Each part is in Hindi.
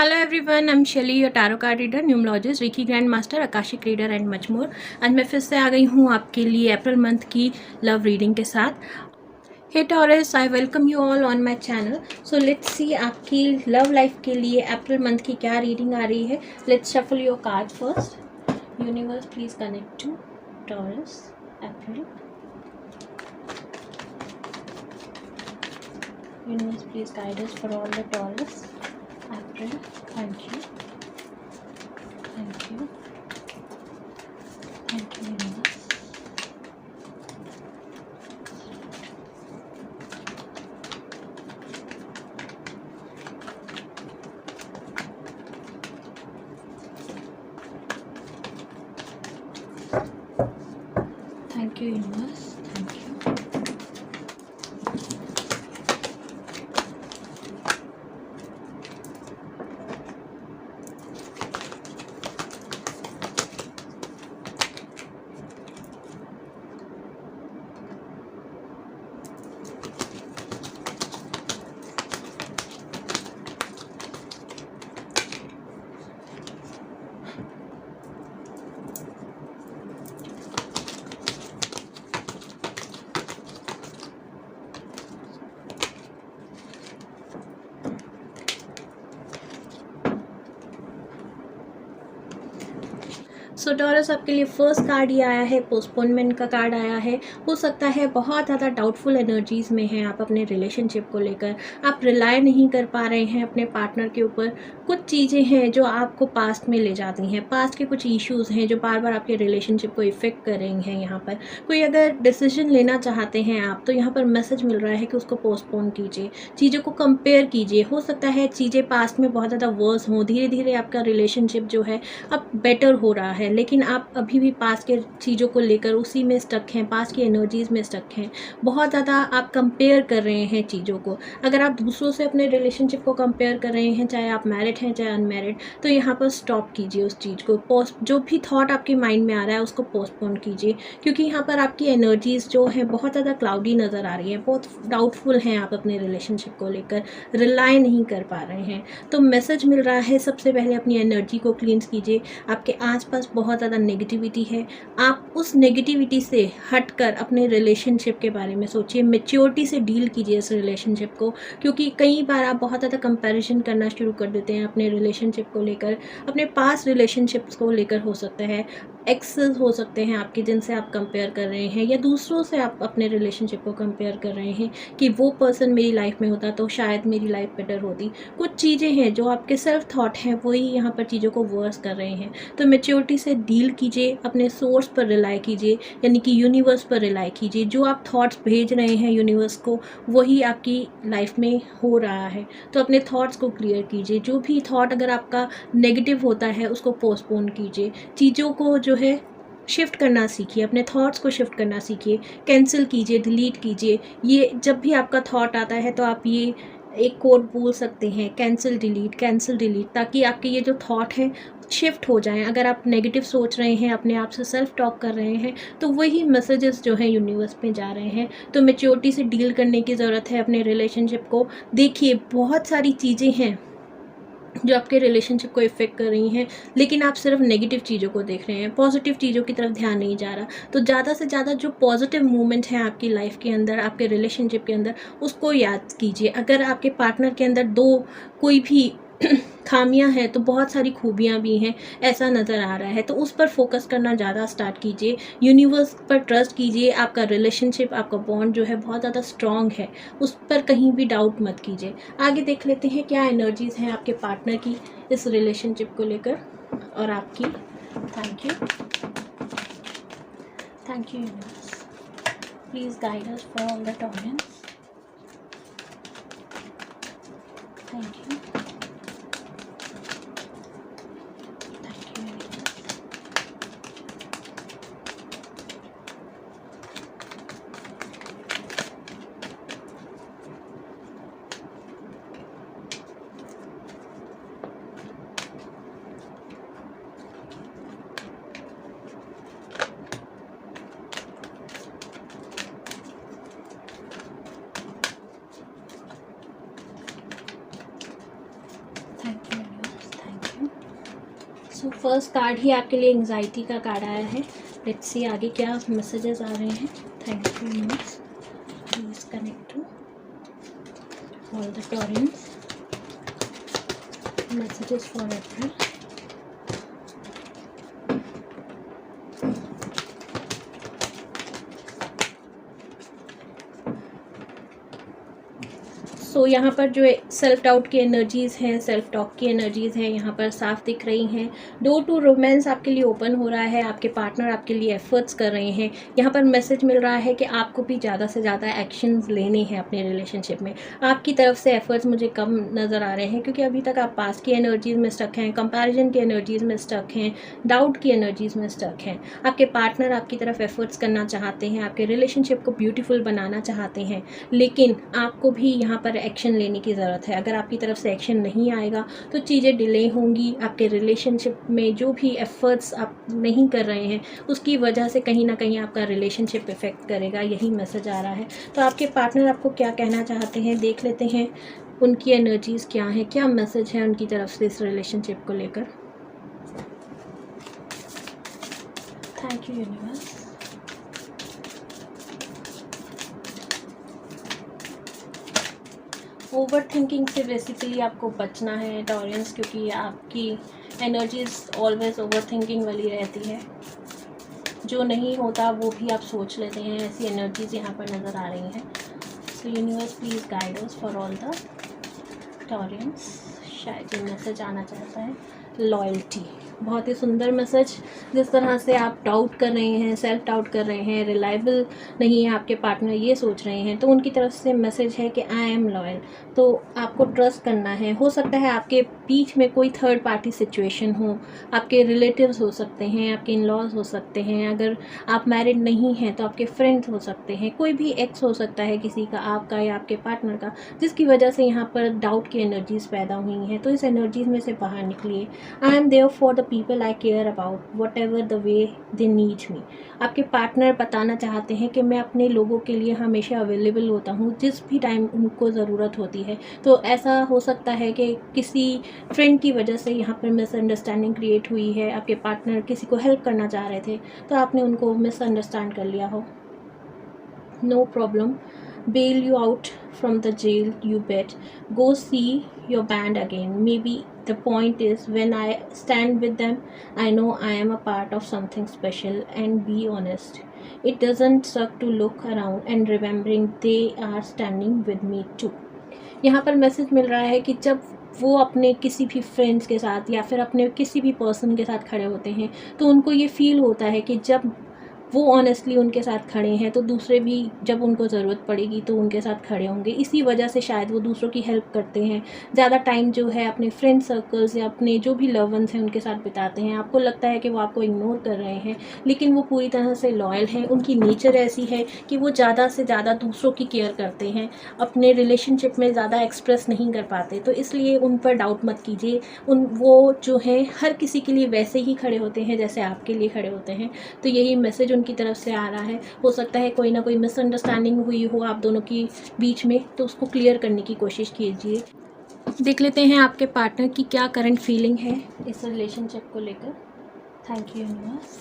Hello everyone, I'm Shelly, your tarot card reader, numerologist, reiki grand master, akashic reader and much more. आज मैं फिर से आ गई हूँ आपके लिए अप्रैल मंथ की लव रीडिंग के साथ। Hey Taurus, I welcome you all on my channel. So let's see आपकी लव लाइफ के लिए अप्रैल मंथ की क्या रीडिंग आ रही है। Let's shuffle your card first. Universe please connect to Taurus April. Universe please guide us for all the Taurus April. Thank you. Thank you. Thank you, universe. Thank you, universe. Thank you. So taurus, आपके लिए फर्स्ट कार्ड ये आया है, पोस्टपोनमेंट का कार्ड आया है। हो सकता है बहुत ज़्यादा डाउटफुल एनर्जीज़ में हैं आप अपने रिलेशनशिप को लेकर। आप रिलाय नहीं कर पा रहे हैं अपने पार्टनर के ऊपर। कुछ चीज़ें हैं जो आपको पास्ट में ले जाती हैं। पास्ट के कुछ इश्यूज़ हैं जो बार बार आपके रिलेशनशिप को इफ़ेक्ट कर रही हैं। यहाँ पर कोई अगर डिसीजन लेना चाहते हैं आप, तो यहाँ पर मैसेज मिल रहा है कि उसको पोस्टपोन कीजिए, चीज़ों को कंपेयर कीजिए। हो सकता है चीज़ें पास्ट में बहुत ज़्यादा वर्स हों, धीरे धीरे आपका रिलेशनशिप जो है अब बेटर हो रहा है, लेकिन आप अभी भी पास्ट के चीज़ों को लेकर उसी में स्टक हैं, पास्ट की एनर्जीज़ में स्टक हैं। बहुत ज़्यादा आप कंपेयर कर रहे हैं चीज़ों को। अगर आप दूसरों से अपने रिलेशनशिप को कंपेयर कर रहे हैं, चाहे आप मैरिड हैं चाहे अनमैरिड, तो यहाँ पर स्टॉप कीजिए उस चीज़ को। जो भी थॉट आपके माइंड में आ रहा है उसको पोस्टपोन कीजिए, क्योंकि यहाँ पर आपकी एनर्जीज़ जो हैं बहुत ज़्यादा क्लाउडी नज़र आ रही हैं। बहुत डाउटफुल हैं आप अपने रिलेशनशिप को लेकर, रिलाय नहीं कर पा रहे हैं। तो मैसेज मिल रहा है, सबसे पहले अपनी एनर्जी को क्लींस कीजिए। आपके आसपास बहुत ज़्यादा नेगेटिविटी है, आप उस नेगेटिविटी से हटकर अपने रिलेशनशिप के बारे में सोचिए। मैच्योरिटी से डील कीजिए इस रिलेशनशिप को, क्योंकि कई बार आप बहुत ज़्यादा कंपैरिजन करना शुरू कर देते हैं अपने रिलेशनशिप को लेकर, अपने पास्ट रिलेशनशिप्स को लेकर। हो सकता है एक्सेस हो सकते हैं आपके जिनसे आप कंपेयर कर रहे हैं, या दूसरों से आप अपने रिलेशनशिप को कंपेयर कर रहे हैं कि वो पर्सन मेरी लाइफ में होता तो शायद मेरी लाइफ बेटर होती। कुछ चीज़ें हैं जो आपके सेल्फ थॉट हैं, वही यहाँ पर चीज़ों को वर्स कर रहे हैं। तो मैच्योरिटी से डील कीजिए, अपने सोर्स पर रिलाय कीजिए, यानी कि यूनिवर्स पर रिलाय कीजिए। जो आप थॉट्स भेज रहे हैं यूनिवर्स को, वही आपकी लाइफ में हो रहा है। तो अपने थॉट्स को क्लियर कीजिए। जो भी थॉट अगर आपका नेगेटिव होता है उसको पोस्टपोन कीजिए। चीज़ों को जो है शिफ्ट करना सीखिए, अपने थॉट्स को शिफ्ट करना सीखिए, कैंसिल कीजिए, डिलीट कीजिए। ये जब भी आपका थॉट आता है तो आप ये एक कोड बोल सकते हैं, कैंसिल डिलीट, ताकि आपके ये जो थॉट हैं शिफ्ट हो जाएं। अगर आप नेगेटिव सोच रहे हैं, अपने आप से सेल्फ टॉक कर रहे हैं, तो वही मैसेजेस जो हैं यूनिवर्स में जा रहे हैं। तो मैच्योरिटी से डील करने की ज़रूरत है अपने रिलेशनशिप को। देखिए, बहुत सारी चीज़ें हैं जो आपके रिलेशनशिप को इफ़ेक्ट कर रही हैं, लेकिन आप सिर्फ नेगेटिव चीज़ों को देख रहे हैं, पॉजिटिव चीज़ों की तरफ ध्यान नहीं जा रहा। तो ज़्यादा से ज़्यादा जो पॉजिटिव मूवमेंट हैं आपकी लाइफ के अंदर, आपके रिलेशनशिप के अंदर, उसको याद कीजिए। अगर आपके पार्टनर के अंदर कोई भी खामियां हैं, तो बहुत सारी खूबियां भी हैं, ऐसा नज़र आ रहा है। तो उस पर फोकस करना ज़्यादा स्टार्ट कीजिए, यूनिवर्स पर ट्रस्ट कीजिए। आपका रिलेशनशिप, आपका बॉन्ड जो है बहुत ज़्यादा स्ट्रॉन्ग है, उस पर कहीं भी डाउट मत कीजिए। आगे देख लेते हैं क्या एनर्जीज़ हैं आपके पार्टनर की इस रिलेशनशिप को लेकर और आपकी। Thank you universe, please guide us for all the Taureans. Thank you. So first card ही आपके लिए एंग्जाइटी का कार्ड आया है। लेट्स सी आगे क्या मैसेजेस आ रहे हैं। Thank you universe, please connect to all the Taureans, messages for April. So यहाँ पर जो सेल्फ डाउट की एनर्जीज़ हैं, सेल्फ टॉक की एनर्जीज़ हैं, यहाँ पर साफ दिख रही हैं। डोर टू रोमांस आपके लिए ओपन हो रहा है, आपके पार्टनर आपके लिए एफर्ट्स कर रहे हैं। यहाँ पर मैसेज मिल रहा है कि आपको भी ज़्यादा से ज़्यादा एक्शंस लेने हैं अपने रिलेशनशिप में। आपकी तरफ से एफर्ट्स मुझे कम नज़र आ रहे हैं, क्योंकि अभी तक आप पास्ट की एनर्जीज़ में स्टक हैं, कंपैरिजन की एनर्जीज़ में स्टक हैं, डाउट की एनर्जीज़ में स्टक हैं। आपके पार्टनर आपकी तरफ एफर्ट्स करना चाहते हैं, आपके रिलेशनशिप को ब्यूटीफुल बनाना चाहते हैं, लेकिन आपको भी यहाँ पर एक्शन लेने की ज़रूरत है। अगर आपकी तरफ से एक्शन नहीं आएगा तो चीज़ें डिले होंगी। आपके रिलेशनशिप में जो भी एफर्ट्स आप नहीं कर रहे हैं उसकी वजह से कहीं ना कहीं आपका रिलेशनशिप इफ़ेक्ट करेगा, यही मैसेज आ रहा है। तो आपके पार्टनर आपको क्या कहना चाहते हैं, देख लेते हैं उनकी एनर्जीज़ क्या हैं, क्या मैसेज है उनकी तरफ से इस रिलेशनशिप को लेकर। Thank you universe. Over thinking से बेसिकली आपको बचना है टॉरियंस, क्योंकि आपकी एनर्जीज ऑलवेज ओवर थिंकिंग वाली रहती है। जो नहीं होता वो भी आप सोच लेते हैं, ऐसी एनर्जीज यहाँ पर नज़र आ रही हैं। सो universe please guide us for all the Taureans. शायद ये मैसेज आना चाहता है लॉयल्टी। बहुत ही सुंदर मैसेज। जिस तरह से आप डाउट कर रहे हैं, सेल्फ डाउट कर रहे हैं, रिलायबल नहीं है आपके पार्टनर, ये सोच रहे हैं, तो उनकी तरफ से मैसेज है कि आई एम लॉयल। तो आपको ट्रस्ट करना है। हो सकता है आपके बीच में कोई थर्ड पार्टी सिचुएशन हो, आपके रिलेटिव्स हो सकते हैं, आपके इन लॉज हो सकते हैं, अगर आप मैरिड नहीं हैं तो आपके फ्रेंड्स हो सकते हैं, कोई भी एक्स हो सकता है किसी का, आपका या आपके पार्टनर का, जिसकी वजह से यहाँ पर डाउट की एनर्जीज पैदा हुई हैं। तो इस एनर्जीज में से बाहर निकलिए। I am there for the people I care about whatever the way they need me. आपके पार्टनर बताना चाहते हैं कि मैं अपने लोगों के लिए हमेशा अवेलेबल होता हूँ जिस भी टाइम उनको ज़रूरत होती है। तो ऐसा हो सकता है कि किसी फ्रेंड की वजह से यहाँ पर मिसअंडरस्टैंडिंग क्रिएट हुई है, आपके पार्टनर किसी को हेल्प करना चाह रहे थे तो आपने उनको मिसअंडरस्टैंड कर लिया हो। No problem. Bail you out from the jail, you bet. Go see your band again. Maybe the point is when I stand with them, I know I am a part of something special. And be honest, it doesn't suck to look around and remembering they are standing with me too. यहाँ पर मैसेज मिल रहा है कि जब वो अपने किसी भी फ्रेंड्स के साथ या फिर अपने किसी भी पर्सन के साथ खड़े होते हैं तो उनको ये फील होता है कि जब वो ऑनेस्टली उनके साथ खड़े हैं तो दूसरे भी जब उनको ज़रूरत पड़ेगी तो उनके साथ खड़े होंगे। इसी वजह से शायद वो दूसरों की हेल्प करते हैं, ज़्यादा टाइम जो है अपने फ्रेंड सर्कल्स या अपने जो भी लव वंस हैं उनके साथ बिताते हैं। आपको लगता है कि वो आपको इग्नोर कर रहे हैं, लेकिन वो पूरी तरह से लॉयल हैं। उनकी नेचर ऐसी है कि वो ज़्यादा से ज़्यादा दूसरों की केयर करते हैं, अपने रिलेशनशिप में ज़्यादा एक्सप्रेस नहीं कर पाते। तो इसलिए उन पर डाउट मत कीजिए। वो जो हैं हर किसी के लिए वैसे ही खड़े होते हैं जैसे आपके लिए खड़े होते हैं। तो यही मैसेज उनकी तरफ से आ रहा है। हो सकता है कोई ना कोई मिसअंडरस्टैंडिंग हुई हो आप दोनों की बीच में, तो उसको क्लियर करने की कोशिश कीजिए। देख लेते हैं आपके पार्टनर की क्या करंट फीलिंग है इस रिलेशनशिप को लेकर। Thank you universe,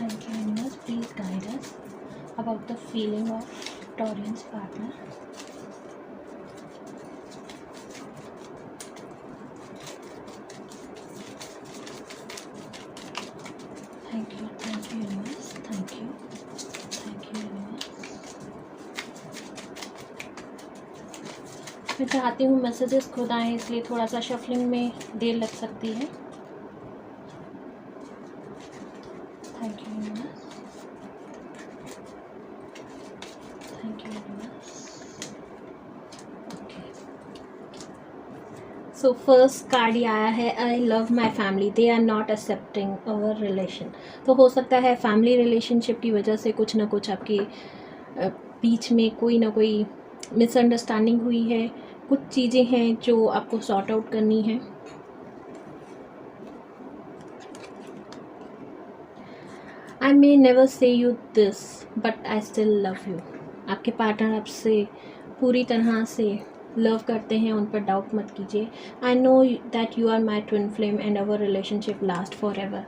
thank you universe, please guide us about the feeling of Taureans partner. Thank you universe, thank you universe. मैं चाहती हूँ मैसेजेस खुद आए, इसलिए थोड़ा सा शफलिंग में देर लग सकती है। Thank you universe, thank you universe. So first card ये आया है, I love my family, they are not accepting our relation. तो हो सकता है फैमिली रिलेशनशिप की वजह से कुछ ना कुछ आपके बीच में कोई ना कोई मिसअंडरस्टैंडिंग हुई है, कुछ चीज़ें हैं जो आपको सॉर्ट आउट करनी है। I may never say you this but I still love you. आपके पार्टनर आपसे पूरी तरह से लव करते हैं उन पर डाउट मत कीजिए। I know that you are my twin flame and our relationship last for ever.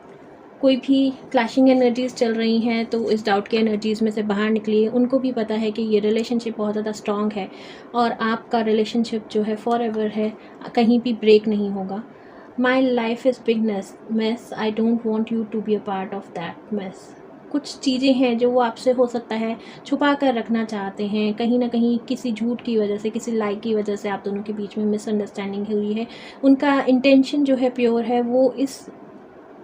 कोई भी क्लैशिंग एनर्जीज़ चल रही हैं तो इस डाउट के एनर्जीज़ में से बाहर निकलिए। उनको भी पता है कि ये रिलेशनशिप बहुत ज़्यादा स्ट्रॉन्ग है और आपका रिलेशनशिप जो है फॉर एवर है, कहीं भी ब्रेक नहीं होगा। My life is big mess, I don't want you to be a part of that mess. कुछ चीज़ें हैं जो वो आपसे हो सकता है छुपा कर रखना चाहते हैं, कहीं ना कहीं किसी झूठ की वजह से, किसी लाई की वजह से आप दोनों के बीच में मिसअंडरस्टैंडिंग हुई है। उनका इंटेंशन जो है प्योर है, वो इस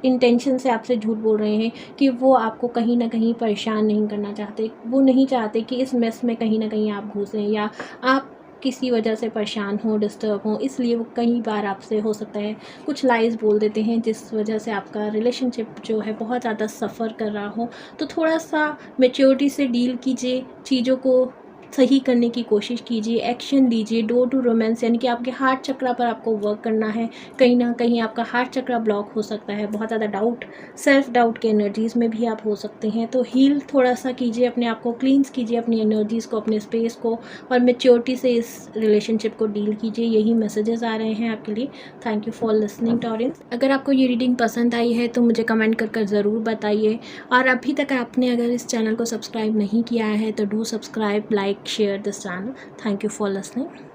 इंटेंशन से आपसे झूठ बोल रहे हैं कि वो आपको कहीं ना कहीं परेशान नहीं करना चाहते। वो नहीं चाहते कि इस मेस में कहीं ना कहीं आप घुसें या आप किसी वजह से परेशान हो, डिस्टर्ब हो, इसलिए वो कई बार आपसे हो सकता है कुछ लाइज़ बोल देते हैं जिस वजह से आपका रिलेशनशिप जो है बहुत ज़्यादा सफ़र कर रहा हो। तो थोड़ा सा मैच्योरिटी से डील कीजिए, चीज़ों को सही करने की कोशिश कीजिए, एक्शन लीजिए। डोर टू रोमांस यानी कि आपके हार्ट चक्रा पर आपको वर्क करना है। कहीं ना कहीं आपका हार्ट चक्रा ब्लॉक हो सकता है, बहुत ज़्यादा डाउट, सेल्फ डाउट के एनर्जीज़ में भी आप हो सकते हैं। तो हील थोड़ा सा कीजिए, अपने आप को क्लींस कीजिए, अपनी एनर्जीज़ को, अपने स्पेस को, और मैच्योरिटी से इस रिलेशनशिप को डील कीजिए। यही मैसेजेस आ रहे हैं आपके लिए। Thank you for listening Torrens. अगर आपको ये रीडिंग पसंद आई है तो मुझे कमेंट कर ज़रूर बताइए, और अभी तक आपने अगर इस चैनल को सब्सक्राइब नहीं किया है तो do subscribe, like, share this channel. Thank you for listening.